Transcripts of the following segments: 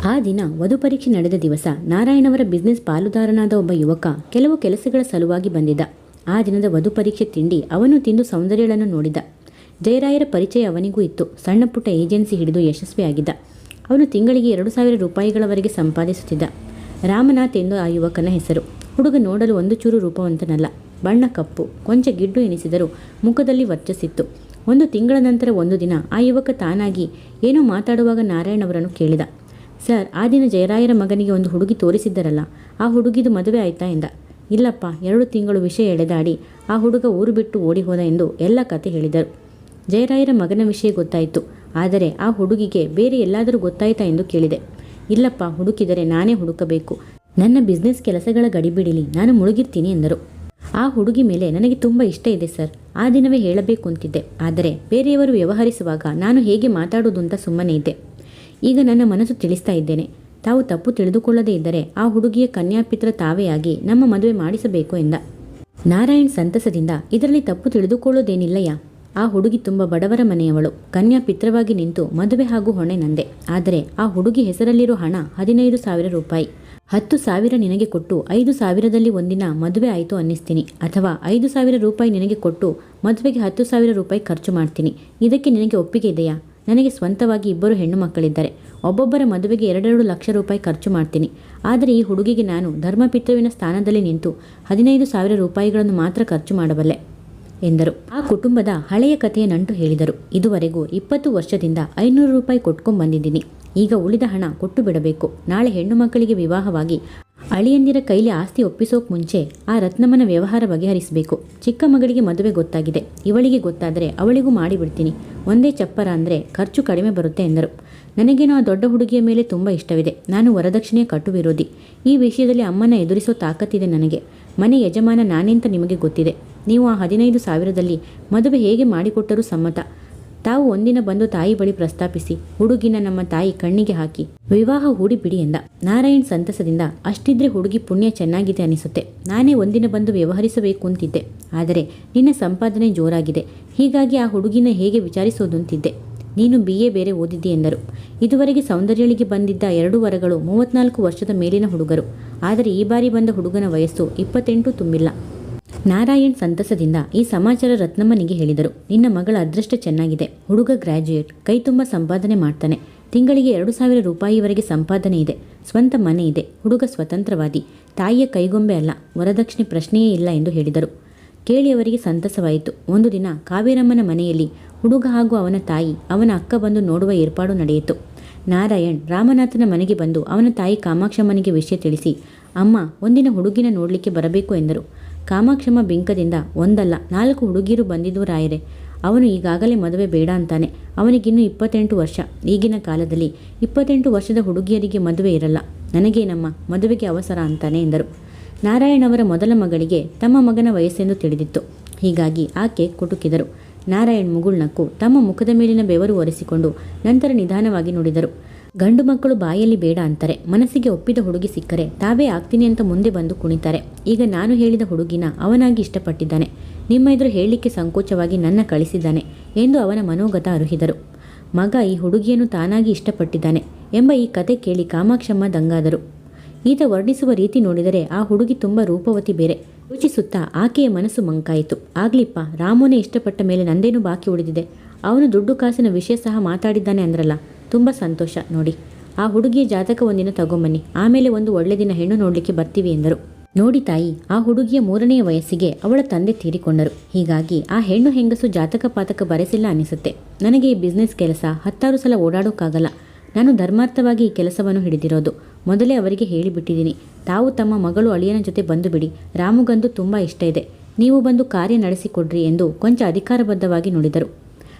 ಆ ದಿನ ವಧು ಪರೀಕ್ಷೆ ನಡೆದ ದಿವಸ ನಾರಾಯಣವರ ಬಿಸ್ನೆಸ್ ಪಾಲುದಾರನಾದ ಒಬ್ಬ ಯುವಕ ಕೆಲವು ಕೆಲಸಗಳ ಸಲುವಾಗಿ ಬಂದಿದ್ದ. ಆ ದಿನದ ವಧು ಪರೀಕ್ಷೆ ತಿಂಡಿ ಅವನು ತಿಂದು ಸೌಂದರ್ಯಗಳನ್ನು ನೋಡಿದ. ಜಯರಾಯರ ಪರಿಚಯ ಅವನಿಗೂ ಇತ್ತು. ಸಣ್ಣ ಪುಟ್ಟ ಏಜೆನ್ಸಿ ಹಿಡಿದು ಯಶಸ್ವಿಯಾಗಿದ್ದ. ಅವನು ತಿಂಗಳಿಗೆ 2,000 ರೂಪಾಯಿಗಳವರೆಗೆ ಸಂಪಾದಿಸುತ್ತಿದ್ದ. ರಾಮನಾಥ್ ಎಂದು ಆ ಯುವಕನ ಹೆಸರು. ಹುಡುಗ ನೋಡಲು ಒಂದು ಚೂರು ರೂಪವಂತನಲ್ಲ. ಬಣ್ಣ ಕಪ್ಪು, ಕೊಂಚ ಗಿಡ್ಡು ಎನಿಸಿದರೂ ಮುಖದಲ್ಲಿ ವರ್ಚಸ್ಸಿತ್ತು. ಒಂದು ತಿಂಗಳ ನಂತರ ಒಂದು ದಿನ ಆ ಯುವಕ ತಾನಾಗಿ ಏನೋ ಮಾತಾಡುವಾಗ ನಾರಾಯಣವರನ್ನು ಕೇಳಿದ. ಸರ್, ಆ ದಿನ ಜಯರಾಯರ ಮಗನಿಗೆ ಒಂದು ಹುಡುಗಿ ತೋರಿಸಿದ್ದರಲ್ಲ, ಆ ಹುಡುಗಿದು ಮದುವೆ ಆಯ್ತಾ ಎಂದ. ಇಲ್ಲಪ್ಪ, 2 ತಿಂಗಳು ವಿಷಯ ಎಳೆದಾಡಿ ಆ ಹುಡುಗ ಊರು ಬಿಟ್ಟು ಓಡಿ ಹೋದ ಎಂದು ಎಲ್ಲ ಕತೆ ಹೇಳಿದರು. ಜಯರಾಯರ ಮಗನ ವಿಷಯ ಗೊತ್ತಾಯಿತು, ಆದರೆ ಆ ಹುಡುಗಿಗೆ ಬೇರೆ ಎಲ್ಲಾದರೂ ಗೊತ್ತಾಯ್ತಾ ಎಂದು ಕೇಳಿದೆ. ಇಲ್ಲಪ್ಪ, ಹುಡುಕಿದರೆ ನಾನೇ ಹುಡುಕಬೇಕು. ನನ್ನ ಬಿಸ್ನೆಸ್ ಕೆಲಸಗಳ ಗಡಿಬಿಡಿಲಿ ನಾನು ಮುಳುಗಿರ್ತೀನಿ ಎಂದರು. ಆ ಹುಡುಗಿ ಮೇಲೆ ನನಗೆ ತುಂಬ ಇಷ್ಟ ಇದೆ ಸರ್. ಆ ದಿನವೇ ಹೇಳಬೇಕು ಅಂತಿದ್ದೆ, ಆದರೆ ಬೇರೆಯವರು ವ್ಯವಹರಿಸುವಾಗ ನಾನು ಹೇಗೆ ಮಾತಾಡೋದು ಅಂತ ಸುಮ್ಮನೆ ಇದ್ದೆ. ಈಗ ನನ್ನ ಮನಸ್ಸು ತಿಳಿಸ್ತಾ ಇದ್ದೇನೆ. ತಾವು ತಪ್ಪು ತಿಳಿದುಕೊಳ್ಳದೇ ಇದ್ದರೆ ಆ ಹುಡುಗಿಯ ಕನ್ಯಾಪಿತ್ರ ತಾವೇ ಆಗಿ ನಮ್ಮ ಮದುವೆ ಮಾಡಿಸಬೇಕು ಎಂದ. ನಾರಾಯಣ್ ಸಂತಸದಿಂದ, ಇದರಲ್ಲಿ ತಪ್ಪು ತಿಳಿದುಕೊಳ್ಳೋದೇನಿಲ್ಲಯ್ಯ. ಆ ಹುಡುಗಿ ತುಂಬ ಬಡವರ ಮನೆಯವಳು. ಕನ್ಯಾಪಿತ್ರವಾಗಿ ನಿಂತು ಮದುವೆ ಹಾಗೂ ಹೊಣೆ ನಂದೆ. ಆದರೆ ಆ ಹುಡುಗಿ ಹೆಸರಲ್ಲಿರೋ ಹಣ 15,000 ರೂಪಾಯಿ. 10,000 ನಿನಗೆ ಕೊಟ್ಟು 5,000ದಲ್ಲಿ ಒಂದಿನ ಮದುವೆ ಆಯಿತು ಅನ್ನಿಸ್ತೀನಿ, ಅಥವಾ 5,000 ರೂಪಾಯಿ ನಿನಗೆ ಕೊಟ್ಟು ಮದುವೆಗೆ 10,000 ರೂಪಾಯಿ ಖರ್ಚು ಮಾಡ್ತೀನಿ. ಇದಕ್ಕೆ ನಿನಗೆ ಒಪ್ಪಿಗೆ ಇದೆಯಾ? ನನಗೆ ಸ್ವಂತವಾಗಿ 2 ಹೆಣ್ಣು ಮಕ್ಕಳಿದ್ದಾರೆ. ಒಬ್ಬೊಬ್ಬರ ಮದುವೆಗೆ 2 ಲಕ್ಷ ರೂಪಾಯಿ ಖರ್ಚು ಮಾಡ್ತೀನಿ. ಆದರೆ ಈ ಹುಡುಗಿಗೆ ನಾನು ಧರ್ಮಪಿತೃವಿನ ಸ್ಥಾನದಲ್ಲಿ ನಿಂತು 15,000 ರೂಪಾಯಿಗಳನ್ನು ಮಾತ್ರ ಖರ್ಚು ಮಾಡಬಲ್ಲೆ ಎಂದರು. ಆ ಕುಟುಂಬದ ಹಳೆಯ ಕಥೆಯ ನಂಟು ಹೇಳಿದರು. ಇದುವರೆಗೂ 20 ವರ್ಷದಿಂದ 500 ರೂಪಾಯಿ ಕೊಟ್ಕೊಂಡ್ಬಂದಿದ್ದೀನಿ. ಈಗ ಉಳಿದ ಹಣ ಕೊಟ್ಟು ಬಿಡಬೇಕು. ನಾಳೆ ಹೆಣ್ಣು ಮಕ್ಕಳಿಗೆ ವಿವಾಹವಾಗಿ ಅಳಿಯಂದಿರ ಕೈಲಿ ಆಸ್ತಿ ಒಪ್ಪಿಸೋಕ್ ಮುಂಚೆ ಆ ರತ್ನಮ್ಮನ ವ್ಯವಹಾರ ಬಗೆಹರಿಸಬೇಕು. ಚಿಕ್ಕ ಮಗಳಿಗೆ ಮದುವೆ ಗೊತ್ತಾಗಿದೆ. ಇವಳಿಗೆ ಗೊತ್ತಾದರೆ ಅವಳಿಗೂ ಮಾಡಿಬಿಡ್ತೀನಿ. ಒಂದೇ ಚಪ್ಪರ ಅಂದರೆ ಖರ್ಚು ಕಡಿಮೆ ಬರುತ್ತೆ ಎಂದರು. ನನಗೇನೋ ಆ ದೊಡ್ಡ ಹುಡುಗಿಯ ಮೇಲೆ ತುಂಬ ಇಷ್ಟವಿದೆ. ನಾನು ವರದಕ್ಷಿಣೆಯ ಕಟು ವಿರೋಧಿ. ಈ ವಿಷಯದಲ್ಲಿ ಅಮ್ಮನ ಎದುರಿಸೋ ತಾಕತ್ತಿದೆ ನನಗೆ. ಮನೆ ಯಜಮಾನ ನಾನೆಂತ ನಿಮಗೆ ಗೊತ್ತಿದೆ. ನೀವು ಆ 15,000ದಲ್ಲಿ ಮದುವೆ ಹೇಗೆ ಮಾಡಿಕೊಟ್ಟರೂ ಸಮ್ಮತ. ತಾವು ಒಂದಿನ ಬಂದು ತಾಯಿ ಬಳಿ ಪ್ರಸ್ತಾಪಿಸಿ ಹುಡುಗಿನ ನಮ್ಮ ತಾಯಿ ಕಣ್ಣಿಗೆ ಹಾಕಿ ವಿವಾಹ ಹೂಡಿಬಿಡಿ ಎಂದ. ನಾರಾಯಣ್ ಸಂತಸದಿಂದ, ಅಷ್ಟಿದ್ರೆ ಹುಡುಗಿ ಪುಣ್ಯ ಚೆನ್ನಾಗಿದೆ ಅನಿಸುತ್ತೆ. ನಾನೇ ಒಂದಿನ ಬಂದು ವ್ಯವಹರಿಸಬೇಕು ಅಂತಿದ್ದೆ. ಆದರೆ ನಿನ್ನ ಸಂಪಾದನೆ ಜೋರಾಗಿದೆ. ಹೀಗಾಗಿ ಆ ಹುಡುಗಿನ ಹೇಗೆ ವಿಚಾರಿಸೋದು ಅಂತಿದ್ದೆ. ನೀನು BA ಬೇರೆ ಓದಿದ್ದಿ ಎಂದರು. ಇದುವರೆಗೆ ಸೌಂದರ್ಯಳಿಗೆ ಬಂದಿದ್ದ 2 ವರಗಳು 34 ವರ್ಷದ ಮೇಲಿನ ಹುಡುಗರು. ಆದರೆ ಈ ಬಾರಿ ಬಂದ ಹುಡುಗನ ವಯಸ್ಸು 28 ತುಂಬಿಲ್ಲ. ನಾರಾಯಣ್ ಸಂತಸದಿಂದ ಈ ಸಮಾಚಾರ ರತ್ನಮ್ಮನಿಗೆ ಹೇಳಿದರು. ನಿನ್ನ ಮಗಳ ಅದೃಷ್ಟ ಚೆನ್ನಾಗಿದೆ. ಹುಡುಗ ಗ್ರ್ಯಾಜುಯೇಟ್, ಕೈ ತುಂಬ ಸಂಪಾದನೆ ಮಾಡ್ತಾನೆ. ತಿಂಗಳಿಗೆ 2,000 ರೂಪಾಯಿವರೆಗೆ ಸಂಪಾದನೆ ಇದೆ. ಸ್ವಂತ ಮನೆ ಇದೆ. ಹುಡುಗ ಸ್ವತಂತ್ರವಾದಿ. ತಾಯಿಯ ಕೈಗೊಂಬೆ ಅಲ್ಲ. ವರದಕ್ಷಿಣೆ ಪ್ರಶ್ನೆಯೇ ಇಲ್ಲ ಎಂದು ಹೇಳಿದರು. ಕೇಳಿ ಅವರಿಗೆ ಸಂತಸವಾಯಿತು. ಒಂದು ದಿನ ಕಾವೇರಮ್ಮನ ಮನೆಯಲ್ಲಿ ಹುಡುಗ ಹಾಗೂ ಅವನ ತಾಯಿ, ಅವನ ಅಕ್ಕ ಬಂದು ನೋಡುವ ಏರ್ಪಾಡು ನಡೆಯಿತು. ನಾರಾಯಣ್ ರಾಮನಾಥನ ಮನೆಗೆ ಬಂದು ಅವನ ತಾಯಿ ಕಾಮಾಕ್ಷಮ್ಮನಿಗೆ ವಿಷಯ ತಿಳಿಸಿ, ಅಮ್ಮ, ಒಂದಿನ ಹುಡುಗಿನ ನೋಡಲಿಕ್ಕೆ ಬರಬೇಕು ಎಂದರು. ಕಾಮಾಕ್ಷಮ್ಮ ಬಿಂಕದಿಂದ, 1 ಅಲ್ಲ 4 ಹುಡುಗಿರು ಬಂದಿದ್ದು ರಾಯರೇ. ಅವನು ಈಗಾಗಲೇ ಮದುವೆ ಬೇಡ ಅಂತಾನೆ. ಅವನಿಗಿನ್ನೂ 28 ವರ್ಷ. ಈಗಿನ ಕಾಲದಲ್ಲಿ 28 ವರ್ಷದ ಹುಡುಗಿಯರಿಗೆ ಮದುವೆ ಇರಲ್ಲ. ನನಗೇನಮ್ಮ, ಮದುವೆಗೆ ಅವಸರ ಅಂತಾನೆ ಎಂದರು. ನಾರಾಯಣ್ ಅವರ ಮೊದಲ ಮಗಳಿಗೆ ತಮ್ಮ ಮಗನ ವಯಸ್ಸೆಂದು ತಿಳಿದಿತ್ತು. ಹೀಗಾಗಿ ಆಕೆ ಕುಟುಕಿದರು. ನಾರಾಯಣ್ ಮುಗುಳ್ನಕ್ಕು ತಮ್ಮ ಮುಖದ ಮೇಲಿನ ಬೆವರು ಒರೆಸಿಕೊಂಡು ನಂತರ ನಿಧಾನವಾಗಿ ನುಡಿದರು. ಗಂಡು ಮಕ್ಕಳು ಬಾಯಲ್ಲಿ ಬೇಡ ಅಂತಾರೆ. ಮನಸ್ಸಿಗೆ ಒಪ್ಪಿದ ಹುಡುಗಿ ಸಿಕ್ಕರೆ ತಾವೇ ಆಗ್ತೀನಿ ಅಂತ ಮುಂದೆ ಬಂದು ಕುಣಿತಾರೆ. ಈಗ ನಾನು ಹೇಳಿದ ಹುಡುಗಿನ ಅವನಾಗಿ ಇಷ್ಟಪಟ್ಟಿದ್ದಾನೆ. ನಿಮ್ಮ ಎದುರು ಹೇಳಲಿಕ್ಕೆ ಸಂಕೋಚವಾಗಿ ನನ್ನ ಕಳಿಸಿದ್ದಾನೆ ಎಂದು ಅವನ ಮನೋಗತ ಅರುಹಿದರು. ಮಗ ಈ ಹುಡುಗಿಯನ್ನು ತಾನಾಗಿ ಇಷ್ಟಪಟ್ಟಿದ್ದಾನೆ ಎಂಬ ಈ ಕತೆ ಕೇಳಿ ಕಾಮಾಕ್ಷಮ್ಮ ದಂಗಾದರು. ಈತ ವರ್ಣಿಸುವ ರೀತಿ ನೋಡಿದರೆ ಆ ಹುಡುಗಿ ತುಂಬ ರೂಪವತಿ ಬೇರೆ. ಯೋಚಿಸುತ್ತಾ ಆಕೆಯ ಮನಸ್ಸು ಮಂಕಾಯಿತು. ಆಗ್ಲಿಪ್ಪ, ರಾಮೋನೇ ಇಷ್ಟಪಟ್ಟ ಮೇಲೆ ನಂದೇನು ಬಾಕಿ ಉಳಿದಿದೆ. ಅವನು ದುಡ್ಡು ಕಾಸಿನ ವಿಷಯ ಸಹ ಮಾತಾಡಿದ್ದಾನೆ ಅಂದ್ರಲ್ಲ, ತುಂಬ ಸಂತೋಷ ನೋಡಿ. ಆ ಹುಡುಗಿಯ ಜಾತಕ ಒಂದಿನ ತಗೊಂಬನ್ನಿ. ಆಮೇಲೆ ಒಂದು ಒಳ್ಳೆ ದಿನ ಹೆಣ್ಣು ನೋಡಲಿಕ್ಕೆ ಬರ್ತೀವಿ ಎಂದರು. ನೋಡಿ ತಾಯಿ, ಆ ಹುಡುಗಿಯ 3ನೆಯ ವಯಸ್ಸಿಗೆ ಅವಳ ತಂದೆ ತೀರಿಕೊಂಡರು. ಹೀಗಾಗಿ ಆ ಹೆಣ್ಣು ಹೆಂಗಸು ಜಾತಕ ಪಾತಕ ಬರೆಸಿಲ್ಲ ಅನಿಸುತ್ತೆ. ನನಗೆ ಈ ಬಿಸ್ನೆಸ್ ಕೆಲಸ 10 ಸಲ ಓಡಾಡೋಕ್ಕಾಗಲ್ಲ. ನಾನು ಧರ್ಮಾರ್ಥವಾಗಿ ಈ ಕೆಲಸವನ್ನು ಹಿಡಿದಿರೋದು. ಮೊದಲೇ ಅವರಿಗೆ ಹೇಳಿಬಿಟ್ಟಿದ್ದೀನಿ. ತಾವು ತಮ್ಮ ಮಗಳು ಅಳಿಯನ ಜೊತೆ ಬಂದು ಬಿಡಿ. ರಾಮುಗಂದು ತುಂಬ ಇಷ್ಟ ಇದೆ. ನೀವು ಬಂದು ಕಾರ್ಯ ನಡೆಸಿಕೊಡ್ರಿ ಎಂದು ಕೊಂಚ ಅಧಿಕಾರಬದ್ಧವಾಗಿ ನುಡಿದರು.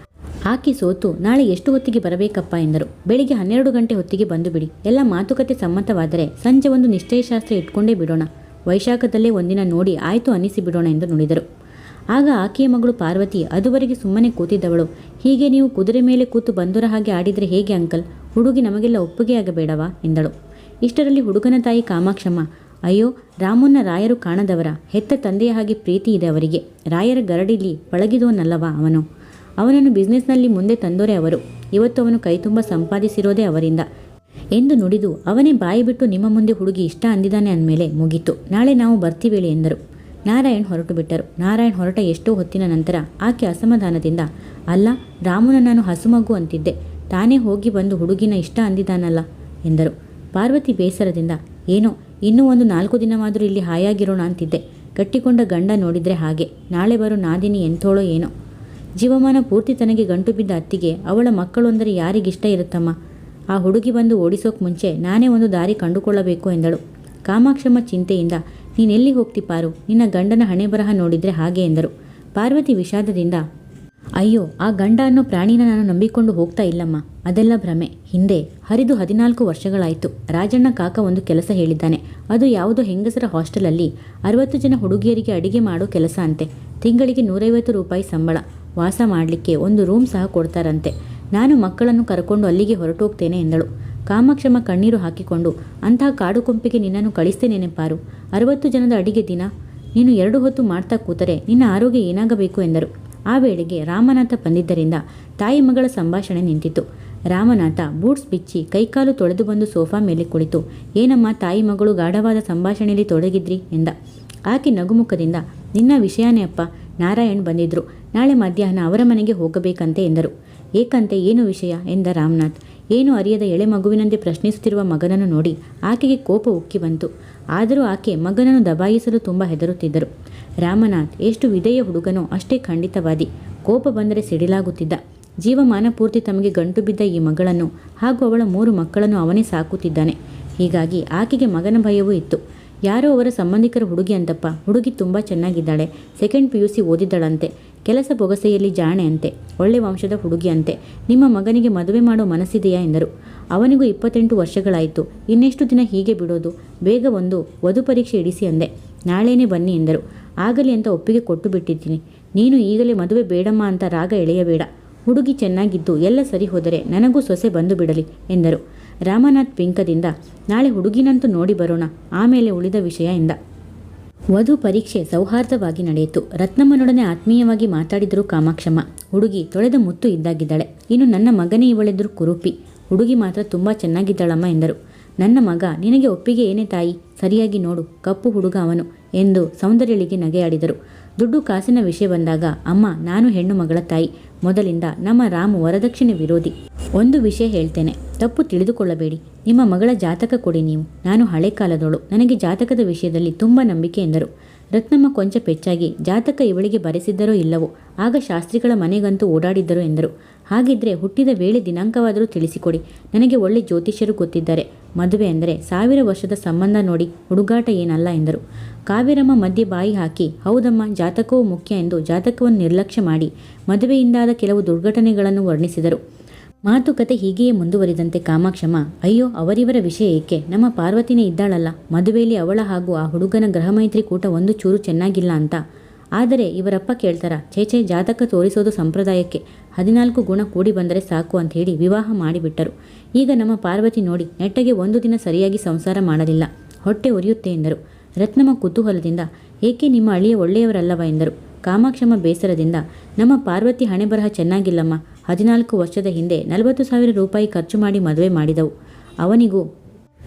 ಆಕೆ ಸೋತು, ನಾಳೆ ಎಷ್ಟು ಹೊತ್ತಿಗೆ ಬರಬೇಕಪ್ಪ ಎಂದರು. ಬೆಳಿಗ್ಗೆ 12 ಗಂಟೆ ಹೊತ್ತಿಗೆ ಬಂದು ಬಿಡಿ. ಎಲ್ಲ ಮಾತುಕತೆ ಸಮ್ಮತವಾದರೆ ಸಂಜೆ ಒಂದು ನಿಶ್ಚಯಶಾಸ್ತ್ರ ಇಟ್ಕೊಂಡೇ ಬಿಡೋಣ. ವೈಶಾಖದಲ್ಲೇ ಒಂದಿನ ನೋಡಿ ಆಯಿತು ಅನ್ನಿಸಿ ಬಿಡೋಣ ಎಂದು ನುಡಿದರು. ಆಗ ಆಕೆಯ ಮಗಳು ಪಾರ್ವತಿ ಅದುವರೆಗೆ ಸುಮ್ಮನೆ ಕೂತಿದ್ದವಳು, ಹೀಗೆ ನೀವು ಕುದುರೆ ಮೇಲೆ ಕೂತು ಬಂದರ ಹಾಗೆ ಆಡಿದರೆ ಹೇಗೆ ಅಂಕಲ್? ಹುಡುಗಿ ನಮಗೆಲ್ಲ ಒಪ್ಪಿಗೆಯಾಗಬೇಡವಾ ಎಂದಳು. ಇಷ್ಟರಲ್ಲಿ ಹುಡುಗನ ತಾಯಿ ಕಾಮಾಕ್ಷಮ್ಮ, ಅಯ್ಯೋ, ರಾಮನ್ನ ರಾಯರು ಕಾಣದವರ. ಹೆತ್ತ ತಂದೆಯ ಹಾಗೆ ಪ್ರೀತಿ ಇದೆ ಅವರಿಗೆ. ರಾಯರ ಗರಡಿಲಿ ಪಳಗಿದವನಲ್ಲವಾ ಅವನು. ಅವನನ್ನು ಬಿಸ್ನೆಸ್ನಲ್ಲಿ ಮುಂದೆ ತಂದೋರೆ ಅವರು. ಇವತ್ತು ಅವನು ಕೈ ತುಂಬ ಸಂಪಾದಿಸಿರೋದೇ ಅವರಿಂದ. ಎಂದು ನುಡಿದು ಅವನೇ ಬಾಯಿ ಬಿಟ್ಟು ನಿಮ್ಮ ಮುಂದೆ ಹುಡುಗಿ ಇಷ್ಟ ಅಂದಿದ್ದಾನೆ ಅಂದಮೇಲೆ ಮುಗೀತು, ನಾಳೆ ನಾವು ಬರ್ತೀವೇಳಿ ಎಂದರು. ನಾರಾಯಣ್ ಹೊರಟು ಬಿಟ್ಟರು. ನಾರಾಯಣ್ ಹೊರಟ ಎಷ್ಟೋ ಹೊತ್ತಿನ ನಂತರ ಆಕೆ ಅಸಮಾಧಾನದಿಂದ, ಅಲ್ಲ, ರಾಮನ ನಾನು ಹಸುಮಗು ಅಂತಿದ್ದೆ, ತಾನೇ ಹೋಗಿ ಬಂದು ಹುಡುಗಿನ ಇಷ್ಟ ಅಂದಿದ್ದಾನಲ್ಲ ಎಂದರು. ಪಾರ್ವತಿ ಬೇಸರದಿಂದ, ಏನೋ ಇನ್ನೂ ಒಂದು 4 ದಿನವಾದರೂ ಇಲ್ಲಿ ಹಾಯಾಗಿರೋಣ ಅಂತಿದ್ದೆ. ಕಟ್ಟಿಕೊಂಡ ಗಂಡ ನೋಡಿದರೆ ಹಾಗೆ, ನಾಳೆ ಬರೋ ನಾದಿನಿ ಎಂಥೋಳೋ ಏನೋ. ಜೀವಮಾನ ಪೂರ್ತಿ ತನಗೆ ಗಂಟು ಬಿದ್ದ ಅತ್ತಿಗೆ ಅವಳ ಮಕ್ಕಳು ಅಂದರೆ ಯಾರಿಗಿಷ್ಟ ಇರುತ್ತಮ್ಮ? ಆ ಹುಡುಗಿ ಬಂದು ಓಡಿಸೋಕೆ ಮುಂಚೆ ನಾನೇ ಒಂದು ದಾರಿ ಕಂಡುಕೊಳ್ಳಬೇಕು ಎಂದಳು. ಕಾಮಾಕ್ಷಮ್ಮ ಚಿಂತೆಯಿಂದ, ನೀನೆಲ್ಲಿ ಹೋಗ್ತಿ ಪಾರು, ನಿನ್ನ ಗಂಡನ ಹಣೆ ಬರಹ ನೋಡಿದರೆ ಹಾಗೆ ಎಂದರು. ಪಾರ್ವತಿ ವಿಷಾದದಿಂದ, ಅಯ್ಯೋ, ಆ ಗಂಡ ಅನ್ನೋ ಪ್ರಾಣಿನ ನಾನು ನಂಬಿಕೊಂಡು ಹೋಗ್ತಾ ಇಲ್ಲಮ್ಮ, ಅದೆಲ್ಲ ಭ್ರಮೆ. ಹಿಂದೆ ಹರಿದು 14 ವರ್ಷಗಳಾಯಿತು. ರಾಜಣ್ಣ ಕಾಕ ಒಂದು ಕೆಲಸ ಹೇಳಿದ್ದಾನೆ. ಅದು ಯಾವುದೋ ಹೆಂಗಸರ ಹಾಸ್ಟೆಲಲ್ಲಿ 60 ಜನ ಹುಡುಗಿಯರಿಗೆ ಅಡಿಗೆ ಮಾಡೋ ಕೆಲಸ ಅಂತೆ. ತಿಂಗಳಿಗೆ 150 ರೂಪಾಯಿ ಸಂಬಳ. ವಾಸ ಮಾಡಲಿಕ್ಕೆ ಒಂದು ರೂಮ್ ಸಹ ಕೊಡ್ತಾರಂತೆ. ನಾನು ಮಕ್ಕಳನ್ನು ಕರ್ಕೊಂಡು ಅಲ್ಲಿಗೆ ಹೊರಟೋಗ್ತೇನೆ ಎಂದಳು. ಕಾಮಾಕ್ಷಮ್ಮ ಕಣ್ಣೀರು ಹಾಕಿಕೊಂಡು, ಅಂತಹ ಕಾಡು ಕೊಂಪಿಗೆ ನಿನ್ನನ್ನು ಕಳಿಸ್ತೇನೆ ಪಾರು. 60 ಜನದ ಅಡಿಗೆ ದಿನ ನೀನು 2 ಹೊತ್ತು ಮಾಡ್ತಾ ಕೂತರೆ ನಿನ್ನ ಆರೋಗ್ಯ ಏನಾಗಬೇಕು ಎಂದರು. ಆ ವೇಳೆಗೆ ರಾಮನಾಥ ಬಂದಿದ್ದರಿಂದ ತಾಯಿ ಮಗಳ ಸಂಭಾಷಣೆ ನಿಂತಿತು. ರಾಮನಾಥ ಬೂಟ್ಸ್ ಬಿಚ್ಚಿ ಕೈಕಾಲು ತೊಳೆದು ಬಂದು ಸೋಫಾ ಮೇಲೆ ಕುಳಿತು, ಏನಮ್ಮ ತಾಯಿ ಮಗಳು ಗಾಢವಾದ ಸಂಭಾಷಣೆಯಲ್ಲಿ ತೊಡಗಿದ್ರಿ ಎಂದ. ಆಕೆ ನಗುಮುಖದಿಂದ, ನಿನ್ನ ವಿಷಯನೇ ಅಪ್ಪ, ನಾರಾಯಣ್ ಬಂದಿದ್ರು, ನಾಳೆ ಮಧ್ಯಾಹ್ನ ಅವರ ಮನೆಗೆ ಹೋಗಬೇಕಂತೆ ಎಂದರು. ಏಕಂತೆ, ಏನು ವಿಷಯ ಎಂದ ರಾಮನಾಥ್. ಏನು ಅರಿಯದ ಎಳೆ ಮಗುವಿನಂತೆ ಪ್ರಶ್ನಿಸುತ್ತಿರುವ ಮಗನನ್ನು ನೋಡಿ ಆಕೆಗೆ ಕೋಪ ಉಕ್ಕಿ ಬಂತು. ಆದರೂ ಆಕೆ ಮಗನನ್ನು ದಬಾಯಿಸಲು ತುಂಬ ಹೆದರುತ್ತಿದ್ದರು. ರಾಮನಾಥ್ ಎಷ್ಟು ವಿಧೇಯ ಹುಡುಗನೋ ಅಷ್ಟೇ ಖಂಡಿತವಾದಿ. ಕೋಪ ಬಂದರೆ ಸಿಡಿಲಾಗುತ್ತಿದ್ದ. ಜೀವಮಾನ ಪೂರ್ತಿ ತಮಗೆ ಗಂಟು ಬಿದ್ದ ಈ ಮಗಳನ್ನು ಹಾಗೂ ಅವಳ 3 ಮಕ್ಕಳನ್ನು ಅವನೇ ಸಾಕುತ್ತಿದ್ದಾನೆ. ಹೀಗಾಗಿ ಆಕೆಗೆ ಮಗನ ಭಯವೂ ಇತ್ತು. ಯಾರೋ ಅವರ ಸಂಬಂಧಿಕರ ಹುಡುಗಿ ಅಂತಪ್ಪ. ಹುಡುಗಿ ತುಂಬ ಚೆನ್ನಾಗಿದ್ದಾಳೆ. 2nd PUC ಓದಿದ್ದಾಳಂತೆ. ಕೆಲಸ ಬೊಗಸೆಯಲ್ಲಿ ಜಾಣೆ ಅಂತೆ. ಒಳ್ಳೆ ವಂಶದ ಹುಡುಗಿ ಅಂತೆ. ನಿಮ್ಮ ಮಗನಿಗೆ ಮದುವೆ ಮಾಡೋ ಮನಸ್ಸಿದೆಯಾ ಎಂದರು. ಅವನಿಗೂ 28 ವರ್ಷಗಳಾಯಿತು. ಇನ್ನೆಷ್ಟು ದಿನ ಹೀಗೆ ಬಿಡೋದು? ಬೇಗ ಒಂದು ವಧು ಪರೀಕ್ಷೆ ಇಡಿಸಿ ಅಂದೆ. ನಾಳೆನೇ ಬನ್ನಿ ಎಂದರು. ಆಗಲಿ ಅಂತ ಒಪ್ಪಿಗೆ ಕೊಟ್ಟು ಬಿಟ್ಟಿದ್ದೀನಿ. ನೀನು ಈಗಲೇ ಮದುವೆ ಬೇಡಮ್ಮ ಅಂತ ರಾಗ ಎಳೆಯಬೇಡ. ಹುಡುಗಿ ಚೆನ್ನಾಗಿದ್ದು ಎಲ್ಲ ಸರಿ ಹೋದರೆ ನನಗೂ ಸೊಸೆ ಬಂದು ಬಿಡಲಿ ಎಂದರು. ರಾಮನಾಥ್ ಪಿಂಕದಿಂದ, ನಾಳೆ ಹುಡುಗಿನಂತೂ ನೋಡಿ ಬರೋಣ, ಆಮೇಲೆ ಉಳಿದ ವಿಷಯ ಎಂದ. ವಧು ಪರೀಕ್ಷೆ ಸೌಹಾರ್ದವಾಗಿ ನಡೆಯಿತು. ರತ್ನಮ್ಮನೊಡನೆ ಆತ್ಮೀಯವಾಗಿ ಮಾತಾಡಿದರು ಕಾಮಾಕ್ಷಮ್ಮ. ಹುಡುಗಿ ತೊಳೆದ ಮುತ್ತು ಇದ್ದಾಗಿದ್ದಾಳೆ. ಇನ್ನು ನನ್ನ ಮಗನೇ ಇವಳೆದ್ರು ಕುರುಪಿ. ಹುಡುಗಿ ಮಾತ್ರ ತುಂಬ ಚೆನ್ನಾಗಿದ್ದಾಳಮ್ಮ ಎಂದರು. ನನ್ನ ಮಗ, ನಿನಗೆ ಒಪ್ಪಿಗೆ ಏನೇ ತಾಯಿ? ಸರಿಯಾಗಿ ನೋಡು, ಕಪ್ಪು ಹುಡುಗ ಅವನು ಎಂದು ಸೌಂದರ್ಯಳಿಗೆ ನಗೆಯಾಡಿದರು. ದುಡ್ಡು ಕಾಸಿನ ವಿಷಯ ಬಂದಾಗ, ಅಮ್ಮ, ನಾನು ಹೆಣ್ಣು ಮಗಳ ತಾಯಿ. ಮೊದಲಿಂದ ನಮ್ಮ ರಾಮು ವರದಕ್ಷಿಣೆ ವಿರೋಧಿ. ಒಂದು ವಿಷಯ ಹೇಳ್ತೇನೆ, ತಪ್ಪು ತಿಳಿದುಕೊಳ್ಳಬೇಡಿ. ನಿಮ್ಮ ಮಗಳ ಜಾತಕ ಕೊಡಿ ನೀವು. ನಾನು ಹಳೆ ಕಾಲದೋಳು, ನನಗೆ ಜಾತಕದ ವಿಷಯದಲ್ಲಿ ತುಂಬ ನಂಬಿಕೆ ಎಂದರು. ರತ್ನಮ್ಮ ಕೊಂಚ ಪೆಚ್ಚಾಗಿ, ಜಾತಕ ಇವಳಿಗೆ ಬರೆಸಿದ್ದರೋ ಇಲ್ಲವೋ, ಆಗ ಶಾಸ್ತ್ರಿಗಳ ಮನೆಗಂತೂ ಓಡಾಡಿದ್ದರು ಎಂದರು. ಹಾಗಿದ್ರೆ ಹುಟ್ಟಿದ ವೇಳೆ ದಿನಾಂಕವಾದರೂ ತಿಳಿಸಿಕೊಡಿ. ನನಗೆ ಒಳ್ಳೆ ಜ್ಯೋತಿಷ್ಯರು ಗೊತ್ತಿದ್ದಾರೆ. ಮದುವೆ ಅಂದರೆ 1000 ವರ್ಷದ ಸಂಬಂಧ ನೋಡಿ, ಹುಡುಗಾಟ ಏನಲ್ಲ ಎಂದರು. ಕಾವೇರಮ್ಮ ಮಧ್ಯೆ ಬಾಯಿ ಹಾಕಿ, ಹೌದಮ್ಮ, ಜಾತಕವೂ ಮುಖ್ಯ ಎಂದು ಜಾತಕವನ್ನು ನಿರ್ಲಕ್ಷ್ಯ ಮಾಡಿ ಮದುವೆಯಿಂದಾದ ಕೆಲವು ದುರ್ಘಟನೆಗಳನ್ನು ವರ್ಣಿಸಿದರು. ಮಾತುಕತೆ ಹೀಗೆಯೇ ಮುಂದುವರಿದಂತೆ ಕಾಮಾಕ್ಷಮ್ಮ, ಅಯ್ಯೋ, ಅವರಿವರ ವಿಷಯ ಏಕೆ, ನಮ್ಮ ಪಾರ್ವತಿನೇ ಇದ್ದಾಳಲ್ಲ, ಮದುವೆಯಲ್ಲಿ ಅವಳ ಹಾಗೂ ಆ ಹುಡುಗನ ಗ್ರಹಮೈತ್ರಿ ಕೂಟ ಒಂದು ಚೂರು ಚೆನ್ನಾಗಿಲ್ಲ ಅಂತ. ಆದರೆ ಇವರಪ್ಪ ಕೇಳ್ತಾರ? ಛೇಛೆ, ಜಾತಕ ತೋರಿಸೋದು ಸಂಪ್ರದಾಯಕ್ಕೆ. 14 ಗುಣ ಕೂಡಿ ಬಂದರೆ ಸಾಕು ಅಂತ ಹೇಳಿ ವಿವಾಹ ಮಾಡಿಬಿಟ್ಟರು. ಈಗ ನಮ್ಮ ಪಾರ್ವತಿ ನೋಡಿ, ನೆಟ್ಟಗೆ ಒಂದು ದಿನ ಸರಿಯಾಗಿ ಸಂಸಾರ ಮಾಡಲಿಲ್ಲ. ಹೊಟ್ಟೆ ಉರಿಯುತ್ತೆ ಎಂದರು. ರತ್ನಮ್ಮ ಕುತೂಹಲದಿಂದ, ಏಕೆ, ನಿಮ್ಮ ಅಳಿಯ ಒಳ್ಳೆಯವರಲ್ಲವ ಎಂದರು. ಕಾಮಾಕ್ಷಮ್ಮ ಬೇಸರದಿಂದ, ನಮ್ಮ ಪಾರ್ವತಿ ಹಣೆ ಬರಹ ಚೆನ್ನಾಗಿಲ್ಲಮ್ಮ. 14 ವರ್ಷದ ಹಿಂದೆ 40,000 ರೂಪಾಯಿ ಖರ್ಚು ಮಾಡಿ ಮದುವೆ ಮಾಡಿದವು. ಅವನಿಗೂ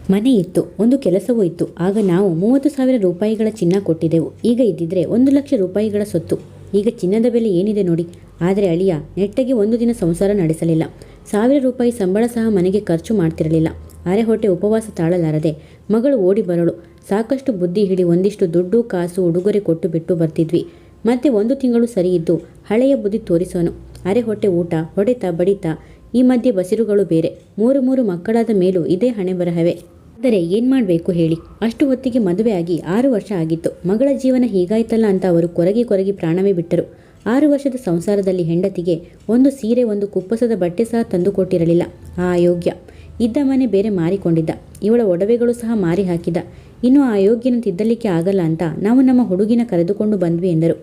ಮನೆ ಇತ್ತು, ಒಂದು ಕೆಲಸವೂ ಇತ್ತು. ಆಗ ನಾವು 30,000 ರೂಪಾಯಿಗಳ ಚಿನ್ನ ಕೊಟ್ಟಿದ್ದೆವು. ಈಗ ಇದ್ದಿದ್ರೆ 1 ಲಕ್ಷ ರೂಪಾಯಿಗಳ ಸೊತ್ತು. ಈಗ ಚಿನ್ನದ ಬೆಲೆ ಏನಿದೆ ನೋಡಿ. ಆದರೆ ಅಳಿಯ ನೆಟ್ಟಗೆ ಒಂದು ದಿನ ಸಂಸಾರ ನಡೆಸಲಿಲ್ಲ. 1000 ರೂಪಾಯಿ ಸಂಬಳ ಸಹ ಮನೆಗೆ ಖರ್ಚು ಮಾಡ್ತಿರಲಿಲ್ಲ. ಅರೆ ಹೊಟ್ಟೆ ಉಪವಾಸ ತಾಳಲಾರದೆ ಮಗಳು ಓಡಿ ಬರಳು. ಸಾಕಷ್ಟು ಬುದ್ಧಿ ಹಿಡಿ ಒಂದಿಷ್ಟು ದುಡ್ಡು ಕಾಸು ಉಡುಗೊರೆ ಕೊಟ್ಟು ಬಿಟ್ಟು ಬರ್ತಿದ್ವಿ. ಮತ್ತೆ 1 ತಿಂಗಳು ಸರಿ ಇದ್ದು ಹಳೆಯ ಬುದ್ಧಿ ತೋರಿಸೋನು. ಅರೆ ಹೊಟ್ಟೆ ಊಟ, ಹೊಡೆತ, ಬಡಿತ, ಈ ಮಧ್ಯೆ ಬಸಿರುಗಳು ಬೇರೆ. 3 ಮಕ್ಕಳಾದ ಮೇಲೂ ಇದೇ ಹಣೆ ಬರಹವೇ. ಆದರೆ ಏನು ಮಾಡಬೇಕು ಹೇಳಿ? ಅಷ್ಟು ಹೊತ್ತಿಗೆ ಮದುವೆ ಆಗಿ 6 ವರ್ಷ ಆಗಿತ್ತು. ಮಗಳ ಜೀವನ ಹೀಗಾಯ್ತಲ್ಲ ಅಂತ ಅವರು ಕೊರಗಿ ಪ್ರಾಣವೇ ಬಿಟ್ಟರು. 6 ವರ್ಷದ ಸಂಸಾರದಲ್ಲಿ ಹೆಂಡತಿಗೆ ಒಂದು ಸೀರೆ, ಒಂದು ಕುಪ್ಪಸದ ಬಟ್ಟೆ ಸಹ ತಂದುಕೊಟ್ಟಿರಲಿಲ್ಲ ಆ ಅಯೋಗ್ಯ. ಇದ್ದ ಮನೆ ಬೇರೆ ಮಾರಿಕೊಂಡಿದ್ದ. ಇವಳ ಒಡವೆಗಳು ಸಹ ಮಾರಿ ಹಾಕಿದ. ಇನ್ನು ಆ ಅಯೋಗ್ಯನ ತಿದ್ದಲಿಕ್ಕೆ ಆಗಲ್ಲ ಅಂತ ನಾವು ನಮ್ಮ ಹುಡುಗಿನ ಕರೆದುಕೊಂಡು ಬಂದ್ವಿ ಎಂದರು.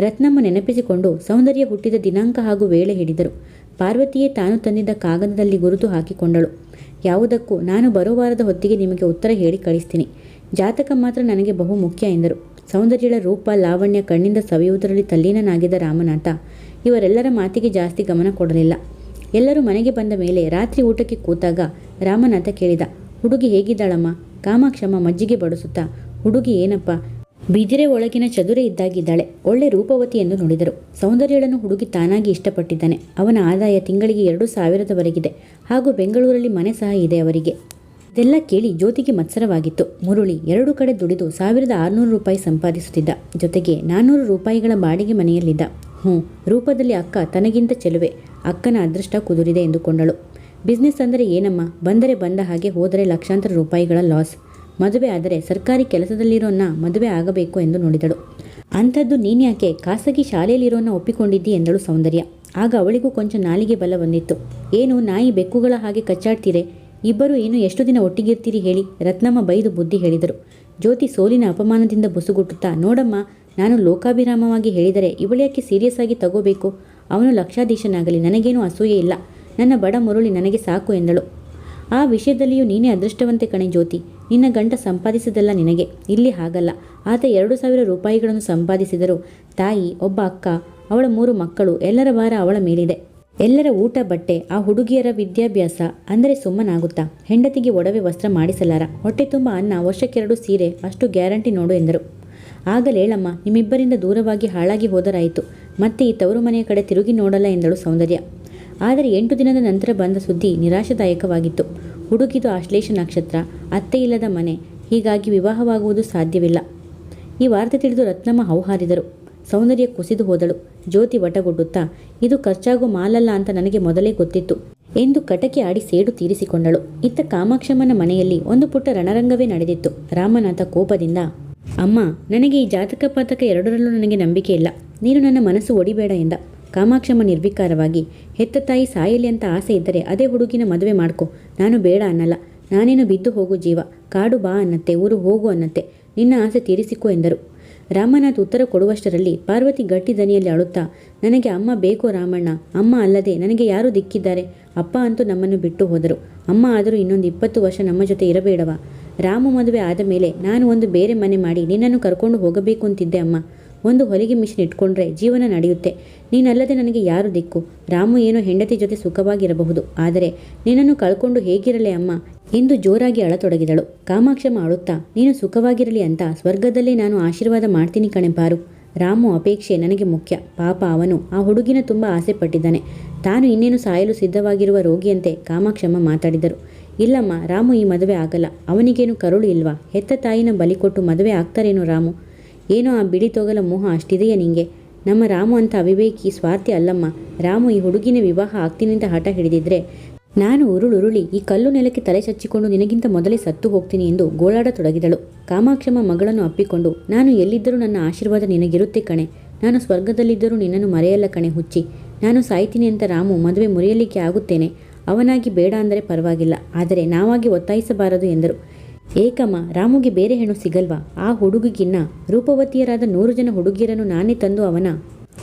ರತ್ನಮ್ಮ ನೆನಪಿಸಿಕೊಂಡು ಸೌಂದರ್ಯ ಹುಟ್ಟಿದ ದಿನಾಂಕ ಹಾಗೂ ವೇಳೆ ಹಿಡಿದರು. ಪಾರ್ವತಿಯೇ ತಾನು ತಂದಿದ್ದ ಕಾಗದದಲ್ಲಿ ಗುರುತು ಹಾಕಿಕೊಂಡಳು. ಯಾವುದಕ್ಕೂ ನಾನು ಬರೋ ವಾರದ ಹೊತ್ತಿಗೆ ನಿಮಗೆ ಉತ್ತರ ಹೇಳಿ ಕಳಿಸ್ತೀನಿ. ಜಾತಕ ಮಾತ್ರ ನನಗೆ ಬಹು ಮುಖ್ಯ ಎಂದರು. ಸೌಂದರ್ಯಳ ರೂಪ, ಲಾವಣ್ಯ ಕಣ್ಣಿಂದ ಸವಿಯುವುದರಲ್ಲಿ ತಲ್ಲೀನನಾಗಿದ್ದ ರಾಮನಾಥ ಇವರೆಲ್ಲರ ಮಾತಿಗೆ ಜಾಸ್ತಿ ಗಮನ ಕೊಡಲಿಲ್ಲ. ಎಲ್ಲರೂ ಮನೆಗೆ ಬಂದ ಮೇಲೆ ರಾತ್ರಿ ಊಟಕ್ಕೆ ಕೂತಾಗ ರಾಮನಾಥ ಕೇಳಿದ. ಹುಡುಗಿ ಹೇಗಿದ್ದಾಳಮ್ಮ? ಕಾಮಾಕ್ಷಮ್ಮ ಮಜ್ಜಿಗೆ ಬಡಿಸುತ್ತಾ, ಹುಡುಗಿ ಏನಪ್ಪ, ಬಿದಿರೆ ಒಳಗಿನ ಚದುರೆ ಇದ್ದಾಗಿದ್ದಾಳೆ, ಒಳ್ಳೆ ರೂಪವತಿ ಎಂದು ನುಡಿದರು. ಸೌಂದರ್ಯಳನ್ನು ಹುಡುಗಿ ತಾನಾಗಿ ಇಷ್ಟಪಟ್ಟಿದ್ದಾನೆ. ಅವನ ಆದಾಯ ತಿಂಗಳಿಗೆ 2,000ವರೆಗಿದೆ. ಹಾಗೂ ಬೆಂಗಳೂರಲ್ಲಿ ಮನೆ ಸಹ ಇದೆ ಅವರಿಗೆ. ಇದೆಲ್ಲ ಕೇಳಿ ಜ್ಯೋತಿಗೆ ಮತ್ಸರವಾಗಿತ್ತು. ಮುರುಳಿ 2 ಕಡೆ ದುಡಿದು 1,600 ರೂಪಾಯಿ ಸಂಪಾದಿಸುತ್ತಿದ್ದ. ಜೊತೆಗೆ 400 ರೂಪಾಯಿಗಳ ಬಾಡಿಗೆ ಮನೆಯಲ್ಲಿದ್ದ. ರೂಪದಲ್ಲಿ ಅಕ್ಕ ತನಗಿಂತ ಚೆಲುವೆ. ಅಕ್ಕನ ಅದೃಷ್ಟ ಕುದುರಿದೆ ಎಂದುಕೊಂಡಳು. ಬಿಸ್ನೆಸ್ ಅಂದರೆ ಏನಮ್ಮ, ಬಂದರೆ ಬಂದ ಹಾಗೆ, ಹೋದರೆ ಲಕ್ಷಾಂತರ ರೂಪಾಯಿಗಳ ಲಾಸ್. ಮದುವೆ ಆದರೆ ಸರ್ಕಾರಿ ಕೆಲಸದಲ್ಲಿರೋನ್ನ ಮದುವೆ ಆಗಬೇಕು ಎಂದು ನುಡಿದಳು. ಅಂಥದ್ದು ನೀನ್ಯಾಕೆ ಖಾಸಗಿ ಶಾಲೆಯಲ್ಲಿರೋನ್ನ ಒಪ್ಪಿಕೊಂಡಿದ್ದಿ ಎಂದಳು ಸೌಂದರ್ಯ. ಆಗ ಅವಳಿಗೂ ಕೊಂಚ ನಾಲಿಗೆ ಬಲ ಬಂದಿತ್ತು. ಏನು ನಾಯಿ ಬೆಕ್ಕುಗಳ ಹಾಗೆ ಕಚ್ಚಾಡ್ತೀರೆ? ಇಬ್ಬರು ಏನು ಎಷ್ಟು ದಿನ ಒಟ್ಟಿಗಿರ್ತೀರಿ ಹೇಳಿ? ರತ್ನಮ್ಮ ಬೈದು ಬುದ್ಧಿ ಹೇಳಿದರು. ಜ್ಯೋತಿ ಸೋಲಿನ ಅಪಮಾನದಿಂದ ಬುಸುಗುಟ್ಟುತ್ತಾ, ನೋಡಮ್ಮ, ನಾನು ಲೋಕಾಭಿರಾಮವಾಗಿ ಹೇಳಿದರೆ ಇವಳ್ಯಾಕೆ ಸೀರಿಯಸ್ ಆಗಿ ತಗೋಬೇಕು? ಅವನು ಲಕ್ಷಾಧೀಶನಾಗಲಿ, ನನಗೇನು ಅಸೂಯೆ ಇಲ್ಲ. ನನ್ನ ಬಡ ಮುರುಳಿ ನನಗೆ ಸಾಕು ಎಂದಳು. ಆ ವಿಷಯದಲ್ಲಿಯೂ ನೀನೇ ಅದೃಷ್ಟವಂತೆ ಕಣೆ ಜ್ಯೋತಿ. ನಿನ್ನ ಗಂಡ ಸಂಪಾದಿಸಿದಲ್ಲ ನಿನಗೆ. ಇಲ್ಲಿ ಹಾಗಲ್ಲ. ಆತ 2,000 ರೂಪಾಯಿಗಳನ್ನು ಸಂಪಾದಿಸಿದರು. ತಾಯಿ, ಒಬ್ಬ ಅಕ್ಕ, ಅವಳ 3 ಮಕ್ಕಳು, ಎಲ್ಲರ ಭಾರ ಅವಳ ಮೇಲಿದೆ. ಎಲ್ಲರ ಊಟ ಬಟ್ಟೆ, ಆ ಹುಡುಗಿಯರ ವಿದ್ಯಾಭ್ಯಾಸ ಅಂದರೆ ಸುಮ್ಮನಾಗುತ್ತಾ? ಹೆಂಡತಿಗೆ ಒಡವೆ ವಸ್ತ್ರ ಮಾಡಿಸಲಾರ, ಹೊಟ್ಟೆ ತುಂಬ ಅನ್ನ, ವರ್ಷಕ್ಕೆ 2 ಸೀರೆ, ಅಷ್ಟು ಗ್ಯಾರಂಟಿ ನೋಡು ಎಂದರು. ಆಗಲೇಳಮ್ಮ, ನಿಮ್ಮಿಬ್ಬರಿಂದ ದೂರವಾಗಿ ಹಾಳಾಗಿ ಹೋದರಾಯಿತು. ಮತ್ತೆ ಈ ತವರು ಮನೆಯ ಕಡೆ ತಿರುಗಿ ನೋಡಲ್ಲ ಎಂದಳು ಸೌಂದರ್ಯ. ಆದರೆ 8 ದಿನದ ನಂತರ ಬಂದ ಸುದ್ದಿ ನಿರಾಶಾದಾಯಕವಾಗಿತ್ತು. ಹುಡುಗಿದು ಆಶ್ಲೇಷ ನಕ್ಷತ್ರ, ಅತ್ತೆ ಇಲ್ಲದ ಮನೆ, ಹೀಗಾಗಿ ವಿವಾಹವಾಗುವುದು ಸಾಧ್ಯವಿಲ್ಲ. ಈ ವಾರ್ತೆ ತಿಳಿದು ರತ್ನಮ್ಮ ಹೌಹಾರಿದರು. ಸೌಂದರ್ಯ ಕುಸಿದು ಹೋದಳು. ಜ್ಯೋತಿ ವಟಗುಟ್ಟುತ್ತಾ, ಇದು ಖರ್ಚಾಗೋ ಮಾಲಲ್ಲ ಅಂತ ನನಗೆ ಮೊದಲೇ ಗೊತ್ತಿತ್ತು ಎಂದು ಕಟಕಿ ಆಡಿ ಸೇಡು ತೀರಿಸಿಕೊಂಡಳು. ಇತ್ತ ಕಾಮಾಕ್ಷಮ್ಮನ ಮನೆಯಲ್ಲಿ ಒಂದು ಪುಟ್ಟ ರಣರಂಗವೇ ನಡೆದಿತ್ತು. ರಾಮನಾಥ ಕೋಪದಿಂದ, ಅಮ್ಮ, ನನಗೆ ಈ ಜಾತಕ ಪಾತಕ ಎರಡರಲ್ಲೂ ನನಗೆ ನಂಬಿಕೆ ಇಲ್ಲ. ನೀನು ನನ್ನ ಮನಸ್ಸು ಒಡಿಬೇಡ ಎಂದ. ಕಾಮಾಕ್ಷಮ್ಮ ನಿರ್ವಿಕಾರವಾಗಿ, ಹೆತ್ತ ತಾಯಿ ಸಾಯಲಿ ಅಂತ ಆಸೆ ಇದ್ದರೆ ಅದೇ ಹುಡುಗಿನ ಮದುವೆ ಮಾಡ್ಕೊ. ನಾನು ಬೇಡ ಅನ್ನಲ್ಲ. ನಾನೇನು ಬಿದ್ದು ಹೋಗು ಜೀವ. ಕಾಡು ಬಾ ಅನ್ನತ್ತೆ, ಊರು ಹೋಗು ಅನ್ನತ್ತೆ. ನಿನ್ನ ಆಸೆ ತೀರಿಸಿಕೊ ಎಂದರು. ರಾಮನಾಥ್ ಉತ್ತರ ಕೊಡುವಷ್ಟರಲ್ಲಿ ಪಾರ್ವತಿ ಗಟ್ಟಿ ದನಿಯಲ್ಲಿ ಅಳುತ್ತಾ, ನನಗೆ ಅಮ್ಮ ಬೇಕೋ ರಾಮಣ್ಣ. ಅಮ್ಮ ಅಲ್ಲದೆ ನನಗೆ ಯಾರು ದಿಕ್ಕಿದ್ದಾರೆ? ಅಪ್ಪ ಅಂತೂ ನಮ್ಮನ್ನು ಬಿಟ್ಟು ಹೋದರು. ಅಮ್ಮ ಆದರೂ ಇನ್ನೊಂದು 20 ವರ್ಷ ನಮ್ಮ ಜೊತೆ ಇರಬೇಡವಾ? ರಾಮು ಮದುವೆ ಆದ ಮೇಲೆ ನಾನು ಒಂದು ಬೇರೆ ಮನೆ ಮಾಡಿ ನಿನ್ನನ್ನು ಕರ್ಕೊಂಡು ಹೋಗಬೇಕು ಅಂತಿದ್ದೆ ಅಮ್ಮ. ಒಂದು ಹೊಲಿಗೆ ಮಿಷಿನ್ ಇಟ್ಕೊಂಡ್ರೆ ಜೀವನ ನಡೆಯುತ್ತೆ. ನೀನಲ್ಲದೆ ನನಗೆ ಯಾರು ದಿಕ್ಕು? ರಾಮು ಏನೋ ಹೆಂಡತಿ ಜೊತೆ ಸುಖವಾಗಿರಬಹುದು, ಆದರೆ ನಿನ್ನನ್ನು ಕಳ್ಕೊಂಡು ಹೇಗಿರಲಿ ಅಮ್ಮ ಎಂದು ಜೋರಾಗಿ ಅಳತೊಡಗಿದಳು. ಕಾಮಾಕ್ಷಮ್ಮ ಅಳುತ್ತಾ, ನೀನು ಸುಖವಾಗಿರಲಿ ಅಂತ ಸ್ವರ್ಗದಲ್ಲೇ ನಾನು ಆಶೀರ್ವಾದ ಮಾಡ್ತೀನಿ ಕಣೆ ಪಾರು. ರಾಮು ಅಪೇಕ್ಷೆ ನನಗೆ ಮುಖ್ಯ. ಪಾಪ ಅವನು ಆ ಹುಡುಗಿನ ತುಂಬ ಆಸೆ ಪಟ್ಟಿದ್ದಾನೆ. ತಾನು ಇನ್ನೇನು ಸಾಯಲು ಸಿದ್ಧವಾಗಿರುವ ರೋಗಿಯಂತೆ ಕಾಮಾಕ್ಷಮ್ಮ ಮಾತಾಡಿದರು. ಇಲ್ಲಮ್ಮ, ರಾಮು ಈ ಮದುವೆ ಆಗಲ್ಲ. ಅವನಿಗೇನು ಕರುಳು ಇಲ್ವಾ? ಹೆತ್ತ ತಾಯಿನ ಬಲಿ ಕೊಟ್ಟು ಮದುವೆ ಆಗ್ತಾರೇನೋ ರಾಮು? ಏನೋ ಆ ಬಿಳಿ ತೊಗಲ ಮೋಹ ಅಷ್ಟಿದೆಯಾ ನಿಂಗೆ? ನಮ್ಮ ರಾಮು ಅಂತ ಅವಿವೇಕಿ ಸ್ವಾರ್ಥಿ ಅಲ್ಲಮ್ಮ. ರಾಮು ಈ ಹುಡುಗಿನ ವಿವಾಹ ಆಗ್ತೀನಿ ಅಂತ ಹಠ ಹಿಡಿದಿದ್ರೆ ನಾನು ಉರುಳುರುಳಿ ಈ ಕಲ್ಲು ನೆಲಕ್ಕೆ ತಲೆ ಚಚ್ಚಿಕೊಂಡು ನಿನಗಿಂತ ಮೊದಲೇ ಸತ್ತು ಹೋಗ್ತೀನಿ ಎಂದು ಗೋಳಾಡತೊಡಗಿದಳು. ಕಾಮಾಕ್ಷಮ್ಮ ಮಗಳನ್ನು ಅಪ್ಪಿಕೊಂಡು, ನಾನು ಎಲ್ಲಿದ್ದರೂ ನನ್ನ ಆಶೀರ್ವಾದ ನಿನಗಿರುತ್ತೆ ಕಣೆ. ನಾನು ಸ್ವರ್ಗದಲ್ಲಿದ್ದರೂ ನಿನ್ನನ್ನು ಮರೆಯಲ್ಲ ಕಣೆ ಹುಚ್ಚಿ. ನಾನು ಸಾಯ್ತೀನಿ ಅಂತ ರಾಮು ಮದುವೆ ಮುರಿಯಲಿಕ್ಕೆ ಆಗುತ್ತೇನೆ. ಅವನಾಗಿ ಬೇಡ ಅಂದರೆ ಪರವಾಗಿಲ್ಲ, ಆದರೆ ನಾವಾಗಿ ಒತ್ತಾಯಿಸಬಾರದು ಎಂದರು. ಏಕಮ್ಮ, ರಾಮುಗೆ ಬೇರೆ ಹೆಣ್ಣು ಸಿಗಲ್ವಾ? ಆ ಹುಡುಗಿಗಿನ್ನ ರೂಪವತಿಯರಾದ 100 ಜನ ಹುಡುಗಿಯರನ್ನು ನಾನೇ ತಂದು ಅವನ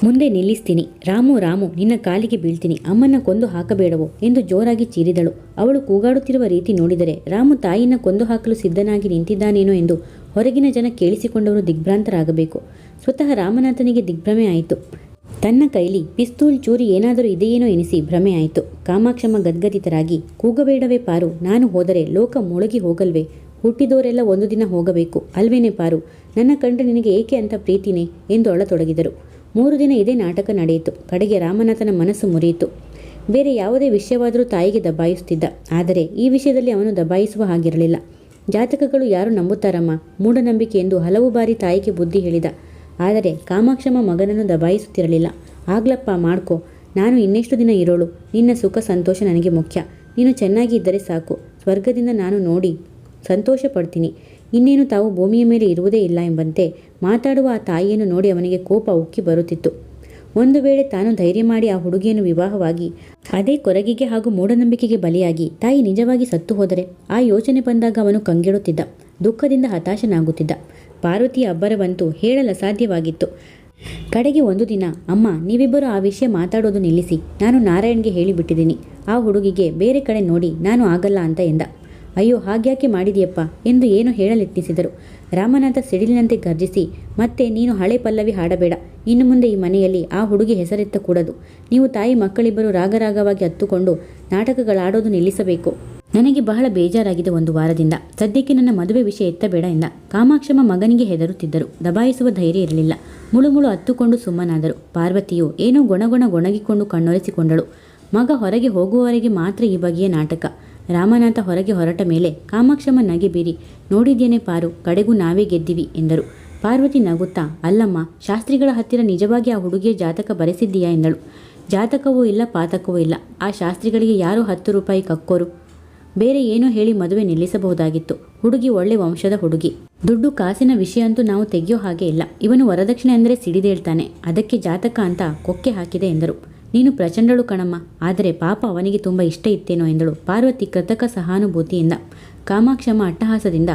ಮುಂದೆ ನಿಲ್ಲಿಸ್ತೀನಿ. ರಾಮು ರಾಮು, ನಿನ್ನ ಕಾಲಿಗೆ ಬೀಳ್ತೀನಿ. ಅಮ್ಮನ್ನ ಕೊಂದು ಹಾಕಬೇಡವೋ ಎಂದು ಜೋರಾಗಿ ಚೀರಿದಳು. ಅವಳು ಕೂಗಾಡುತ್ತಿರುವ ರೀತಿ ನೋಡಿದರೆ ರಾಮು ತಾಯಿನ ಕೊಂದು ಹಾಕಲು ಸಿದ್ಧನಾಗಿ ನಿಂತಿದ್ದಾನೇನೋ ಎಂದು ಹೊರಗಿನ ಜನ ಕೇಳಿಸಿಕೊಂಡವರು ದಿಗ್ಭ್ರಾಂತರಾಗಬೇಕು. ಸ್ವತಃ ರಾಮನಾಥನಿಗೆ ದಿಗ್ಭ್ರಮೆ ಆಯಿತು. ತನ್ನ ಕೈಲಿ ಪಿಸ್ತೂಲ್ ಚೂರಿ ಏನಾದರೂ ಇದೆಯೇನೋ ಎನಿಸಿ ಭ್ರಮೆ ಆಯಿತು. ಕಾಮಾಕ್ಷಮ್ಮ ಗದ್ಗದಿತರಾಗಿ, ಕೂಗಬೇಡವೇ ಪಾರು, ನಾನು ಹೋದರೆ ಲೋಕ ಮುಳುಗಿ ಹೋಗಲ್ವೇ? ಹುಟ್ಟಿದೋರೆಲ್ಲ ಒಂದು ದಿನ ಹೋಗಬೇಕು ಅಲ್ವೇನೆ ಪಾರು? ನನ್ನ ಕಂಡ್ರೆ ನಿನಗೆ ಏಕೆ ಅಂತ ಪ್ರೀತಿನೇ ಎಂದು ಅಳತೊಡಗಿದರು. 3 ದಿನ ಇದೇ ನಾಟಕ ನಡೆಯಿತು. ಕಡೆಗೆ ರಾಮನಾಥನ ಮನಸ್ಸು ಮುರಿಯಿತು. ಬೇರೆ ಯಾವುದೇ ವಿಷಯವಾದರೂ ತಾಯಿಗೆ ದಬಾಯಿಸುತ್ತಿದ್ದ. ಆದರೆ ಈ ವಿಷಯದಲ್ಲಿ ಅವನು ದಬಾಯಿಸುವ ಹಾಗಿರಲಿಲ್ಲ. ಜಾತಕಗಳು ಯಾರು ನಂಬುತ್ತಾರಮ್ಮ? ಮೂಢನಂಬಿಕೆ ಎಂದು ಹಲವು ಬಾರಿ ತಾಯಿಗೆ ಬುದ್ಧಿ ಹೇಳಿದ. ಆದರೆ ಕಾಮಾಕ್ಷಮ್ಮ ಮಗನನ್ನು ದಬಾಯಿಸುತ್ತಿರಲಿಲ್ಲ. ಆಗ್ಲಪ್ಪ, ಮಾಡ್ಕೋ. ನಾನು ಇನ್ನೆಷ್ಟು ದಿನ ಇರೋಳು? ನಿನ್ನ ಸುಖ ಸಂತೋಷ ನನಗೆ ಮುಖ್ಯ. ನೀನು ಚೆನ್ನಾಗಿ ಇದ್ದರೆ ಸಾಕು. ಸ್ವರ್ಗದಿಂದ ನಾನು ನೋಡಿ ಸಂತೋಷ ಪಡ್ತೀನಿ. ಇನ್ನೇನು ತಾವು ಭೂಮಿಯ ಮೇಲೆ ಇರುವುದೇ ಇಲ್ಲ ಎಂಬಂತೆ ಮಾತಾಡುವ ಆ ತಾಯಿಯನ್ನು ನೋಡಿ ಅವನಿಗೆ ಕೋಪ ಉಕ್ಕಿ ಬರುತ್ತಿತ್ತು. ಒಂದು ವೇಳೆ ತಾನು ಧೈರ್ಯ ಮಾಡಿ ಆ ಹುಡುಗಿಯನ್ನು ವಿವಾಹವಾಗಿ ಅದೇ ಕೊರಗಿಗೆ ಹಾಗೂ ಮೂಢನಂಬಿಕೆಗೆ ಬಲಿಯಾಗಿ ತಾಯಿ ನಿಜವಾಗಿ ಸತ್ತು ಹೋದರೆ? ಆ ಯೋಚನೆ ಬಂದಾಗ ಅವನು ಕಂಗೆಡುತ್ತಿದ್ದ. ದುಃಖದಿಂದ ಹತಾಶನಾಗುತ್ತಿದ್ದ. ಪಾರ್ವತಿಯ ಅಬ್ಬರವಂತೂ ಹೇಳಲು ಅಸಾಧ್ಯವಾಗಿತ್ತು. ಕಡೆಗೆ ಒಂದು ದಿನ, ಅಮ್ಮ, ನೀವಿಬ್ಬರು ಆ ವಿಷಯ ಮಾತಾಡೋದು ನಿಲ್ಲಿಸಿ. ನಾನು ನಾರಾಯಣ್ಗೆ ಹೇಳಿಬಿಟ್ಟಿದ್ದೀನಿ. ಆ ಹುಡುಗಿಗೆ ಬೇರೆ ಕಡೆ ನೋಡಿ ನಾನು ಆಗಲ್ಲ ಅಂತ ಎಂದ. ಅಯ್ಯೋ, ಹಾಗ್ಯಾಕೆ ಮಾಡಿದೆಯಪ್ಪ ಎಂದು ಏನೋ ಹೇಳಲೆತ್ನಿಸಿದರು. ರಾಮನಾಥ ಸಿಡಿಲಿನಂತೆ ಗರ್ಜಿಸಿ, ಮತ್ತೆ ನೀನು ಹಳೆ ಪಲ್ಲವಿ ಹಾಡಬೇಡ. ಇನ್ನು ಮುಂದೆ ಈ ಮನೆಯಲ್ಲಿ ಆ ಹುಡುಗಿ ಹೆಸರೆತ್ತ ಕೂಡದು. ನೀವು ತಾಯಿ ಮಕ್ಕಳಿಬ್ಬರು ರಾಗರಾಗವಾಗಿ ಹತ್ತುಕೊಂಡು ನಾಟಕಗಳಾಡೋದು ನಿಲ್ಲಿಸಬೇಕು. ನನಗೆ ಬಹಳ ಬೇಜಾರಾಗಿದೆ ಒಂದು ವಾರದಿಂದ. ಸದ್ಯಕ್ಕೆ ನನ್ನ ಮದುವೆ ವಿಷಯ ಎತ್ತಬೇಡ ಎಂದ. ಕಾಮಾಕ್ಷಮ್ಮ ಮಗನಿಗೆ ಹೆದರುತ್ತಿದ್ದರು. ದಬಾಯಿಸುವ ಧೈರ್ಯ ಇರಲಿಲ್ಲ. ಮುಳುಮುಳು ಹತ್ತುಕೊಂಡು ಸುಮ್ಮನಾದರು. ಪಾರ್ವತಿಯು ಏನೋ ಗೊಣಗಿಕೊಂಡು ಕಣ್ಣೊರೆಸಿಕೊಂಡಳು. ಮಗ ಹೊರಗೆ ಹೋಗುವವರೆಗೆ ಮಾತ್ರ ಈ ಬಗೆಯ ನಾಟಕ. ರಾಮನಾಥ ಹೊರಗೆ ಹೊರಟ ಮೇಲೆ ಕಾಮಾಕ್ಷಮ್ಮ ನಗೆ ಬೀರಿ, ನೋಡಿದ್ದೇನೆ ಪಾರು, ಕಡೆಗೂ ನಾವೇ ಗೆದ್ದಿವಿ ಎಂದರು. ಪಾರ್ವತಿ ನಗುತ್ತಾ, ಅಲ್ಲಮ್ಮ, ಶಾಸ್ತ್ರಿಗಳ ಹತ್ತಿರ ನಿಜವಾಗಿ ಆ ಹುಡುಗಿಯ ಜಾತಕ ಬರೆಸಿದ್ದೀಯಾ ಎಂದಳು. ಜಾತಕವೂ ಇಲ್ಲ, ಪಾತಕವೂ ಇಲ್ಲ. ಆ ಶಾಸ್ತ್ರಿಗಳಿಗೆ ಯಾರು 10 ರೂಪಾಯಿ ಕಕ್ಕೋರು? ಬೇರೆ ಏನೋ ಹೇಳಿ ಮದುವೆ ನಿಲ್ಲಿಸಬಹುದಾಗಿತ್ತು. ಹುಡುಗಿ ಒಳ್ಳೆ ವಂಶದ ಹುಡುಗಿ. ದುಡ್ಡು ಕಾಸಿನ ವಿಷಯ ಅಂತೂ ನಾವು ತೆಗೆಯೋ ಹಾಗೆ ಇಲ್ಲ. ಇವನು ವರದಕ್ಷಿಣೆ ಅಂದರೆ ಸಿಡಿದೇಳ್ತಾನೆ. ಅದಕ್ಕೆ ಜಾತಕ ಅಂತ ಕೊಕ್ಕೆ ಹಾಕಿದೆ ಎಂದರು. ನೀನು ಪ್ರಚಂಡಳು ಕಣಮ್ಮ. ಆದರೆ ಪಾಪ ಅವನಿಗೆ ತುಂಬ ಇಷ್ಟ ಇತ್ತೇನೋ ಎಂದಳು ಪಾರ್ವತಿ ಕೃತಕ ಸಹಾನುಭೂತಿಯಿಂದ. ಕಾಮಾಕ್ಷಮ್ಮ ಅಟ್ಟಹಾಸದಿಂದ,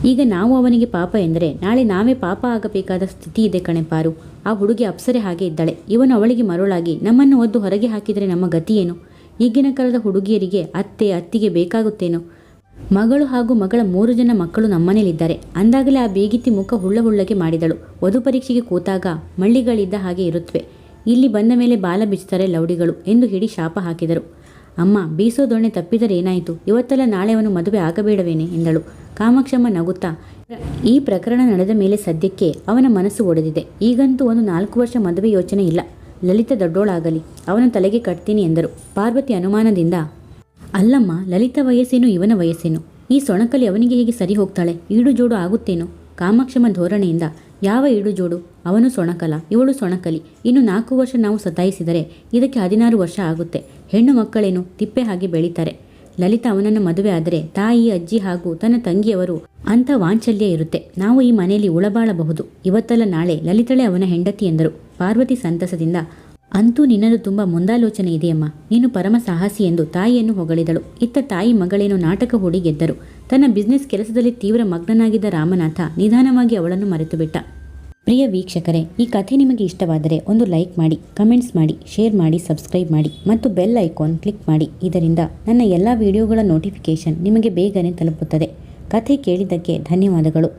ಈಗ ನಾವು ಅವನಿಗೆ ಪಾಪ ಎಂದರೆ ನಾಳೆ ನಾವೇ ಪಾಪ ಆಗಬೇಕಾದ ಸ್ಥಿತಿ ಇದೆ ಕಣೆ ಪಾರು. ಆ ಹುಡುಗಿ ಅಪ್ಸರೆ ಹಾಗೆ ಇದ್ದಾಳೆ. ಇವನು ಅವಳಿಗೆ ಮರುಳಾಗಿ ನಮ್ಮನ್ನು ಒದ್ದು ಹೊರಗೆ ಹಾಕಿದರೆ ನಮ್ಮ ಗತಿಯೇನು? ಈಗಿನ ಕಾಲದ ಹುಡುಗಿಯರಿಗೆ ಅತ್ತಿಗೆ ಬೇಕಾಗುತ್ತೇನೋ? ಮಗಳು ಹಾಗೂ ಮಗಳ 3 ಜನ ಮಕ್ಕಳು ನಮ್ಮನೇಲಿದ್ದಾರೆ ಅಂದಾಗಲೇ ಆ ಬೇಗಿತ್ತಿ ಮುಖ ಹುಳ್ಳಗೆ ಮಾಡಿದಳು. ವಧು ಪರೀಕ್ಷೆಗೆ ಕೂತಾಗ ಮಳ್ಳಿಗಳಿದ್ದ ಹಾಗೆ ಇರುತ್ತವೆ. ಇಲ್ಲಿ ಬಂದ ಮೇಲೆ ಬಾಲ ಬಿಚ್ಚುತ್ತಾರೆ ಲೌಡಿಗಳು ಎಂದು ಹಿಡಿ ಶಾಪ ಹಾಕಿದರು. ಅಮ್ಮ, ಬೀಸೋ ದೊಣ್ಣೆ ತಪ್ಪಿದರೆ ಏನಾಯಿತು? ಇವತ್ತೆಲ್ಲ ನಾಳೆ ಅವನು ಮದುವೆ ಆಗಬೇಡವೇನೆ ಎಂದಳು. ಕಾಮಾಕ್ಷಮ್ಮ ನಗುತ್ತಾ, ಈ ಪ್ರಕರಣ ನಡೆದ ಮೇಲೆ ಸದ್ಯಕ್ಕೆ ಅವನ ಮನಸ್ಸು ಒಡೆದಿದೆ. ಈಗಂತೂ ಒಂದು 4 ವರ್ಷ ಮದುವೆ ಯೋಚನೆ ಇಲ್ಲ. ಲಲಿತಾ ದೊಡ್ಡೋಳಾಗಲಿ, ಅವನ ತಲೆಗೆ ಕಟ್ತೀನಿ ಎಂದರು. ಪಾರ್ವತಿ ಅನುಮಾನದಿಂದ, ಅಲ್ಲಮ್ಮ, ಲಲಿತಾ ವಯಸ್ಸೇನು, ಇವನ ವಯಸ್ಸೇನು? ಈ ಸೊಣಕಲಿ ಅವನಿಗೆ ಹೇಗೆ ಸರಿ ಹೋಗ್ತಾಳೆ? ಈಡು ಜೋಡು ಆಗುತ್ತೇನೋ? ಕಾಮಾಕ್ಷಮ್ಮ ಧೋರಣೆಯಿಂದ, ಯಾವ ಈಡು ಜೋಡು? ಅವನು ಸೊಣಕಲ, ಇವಳು ಸೊಣಕಲಿ. ಇನ್ನು 4 ವರ್ಷ ನಾವು ಸತಾಯಿಸಿದರೆ ಇದಕ್ಕೆ 16 ವರ್ಷ ಆಗುತ್ತೆ. ಹೆಣ್ಣು ಮಕ್ಕಳೇನು ತಿಪ್ಪೆ ಹಾಗೆ ಬೆಳೀತಾರೆ. ಲಲಿತಾ ಅವನನ್ನು ಮದುವೆ ಆದರೆ ತಾಯಿ, ಅಜ್ಜಿ ಹಾಗೂ ತನ್ನ ತಂಗಿಯವರು ಅಂಥ ವಾಂಚಲ್ಯ ಇರುತ್ತೆ. ನಾವು ಈ ಮನೆಯಲ್ಲಿ ಉಳಬಾಳಬಹುದು. ಇವತ್ತಲ್ಲ ನಾಳೆ ಲಲಿತಳೆ ಅವನ ಹೆಂಡತಿ ಎಂದರು. ಪಾರ್ವತಿ ಸಂತಸದಿಂದ, ಅಂತೂ ನಿನ್ನದು ತುಂಬ ಮುಂದಾಲೋಚನೆ ಇದೆಯಮ್ಮ. ನೀನು ಪರಮ ಸಾಹಸಿ ಎಂದು ತಾಯಿಯನ್ನು ಹೊಗಳಿದಳು. ಇತ್ತ ತಾಯಿ ಮಗಳೇನು ನಾಟಕ ಹೂಡಿ ಗೆದ್ದರು. ತನ್ನ ಬಿಸ್ನೆಸ್ ಕೆಲಸದಲ್ಲಿ ತೀವ್ರ ಮಗ್ನನಾಗಿದ್ದ ರಾಮನಾಥ ನಿಧಾನವಾಗಿ ಅವಳನ್ನು ಮರೆತು ಬಿಟ್ಟ. ಪ್ರಿಯ ವೀಕ್ಷಕರೇ, ಈ ಕಥೆ ನಿಮಗೆ ಇಷ್ಟವಾದರೆ ಒಂದು ಲೈಕ್ ಮಾಡಿ, ಕಮೆಂಟ್ಸ್ ಮಾಡಿ, ಶೇರ್ ಮಾಡಿ, ಸಬ್ಸ್ಕ್ರೈಬ್ ಮಾಡಿ ಮತ್ತು ಬೆಲ್ ಐಕಾನ್ ಕ್ಲಿಕ್ ಮಾಡಿ. ಇದರಿಂದ ನನ್ನ ಎಲ್ಲ ವಿಡಿಯೋಗಳ ನೋಟಿಫಿಕೇಷನ್ ನಿಮಗೆ ಬೇಗನೆ ತಲುಪುತ್ತದೆ. ಕಥೆ ಕೇಳಿದ್ದಕ್ಕೆ ಧನ್ಯವಾದಗಳು.